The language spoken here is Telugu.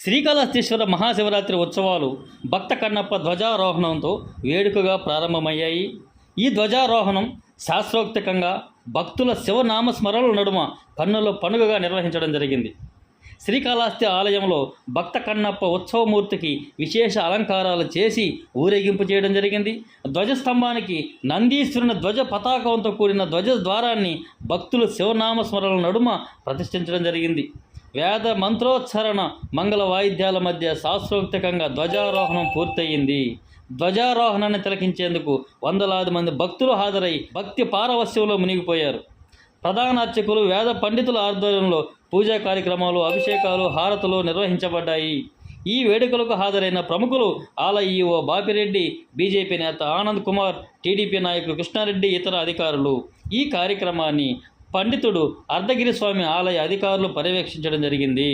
శ్రీకాళహస్తీశ్వర మహాశివరాత్రి ఉత్సవాలు భక్త కన్నప్ప ధ్వజారోహణంతో వేడుకగా ప్రారంభమయ్యాయి. ఈ ధ్వజారోహణం శాస్త్రోక్తంగా భక్తుల శివనామస్మరణల నడుమ కన్నుల పండుగగా నిర్వహించడం జరిగింది. శ్రీకాళహస్తి ఆలయంలో భక్త కన్నప్ప ఉత్సవమూర్తికి విశేష అలంకారాలు చేసి ఊరేగింపు చేయడం జరిగింది. ధ్వజస్తంభానికి నందీశ్వరుని ధ్వజ పతాకంతో కూడిన ధ్వజ ద్వారాన్ని భక్తులు శివనామస్మరణల నడుమ ప్రతిష్ఠించడం జరిగింది. వేద మంత్రోచ్చరణ మంగళ వాయిద్యాల మధ్య శాస్త్రోక్తంగా ధ్వజారోహణం పూర్తయింది. ధ్వజారోహణాన్ని తిలకించేందుకు వందలాది మంది భక్తులు హాజరై భక్తి పారవస్యంలో మునిగిపోయారు. ప్రధాన అర్చకులు వేద పండితుల ఆధ్వర్యంలో పూజా కార్యక్రమాలు, అభిషేకాలు, హారతులు నిర్వహించబడ్డాయి. ఈ వేడుకలకు హాజరైన ప్రముఖులు ఆలయ ఈవో బాపిరెడ్డి, బీజేపీ నేత ఆనంద్ కుమార్, టీడీపీ నాయకులు కృష్ణారెడ్డి, ఇతర అధికారులు. ఈ కార్యక్రమాన్ని పండితుడు అర్ధగిరి స్వామి ఆలయ అధికారులు పర్యవేక్షించడం జరిగింది.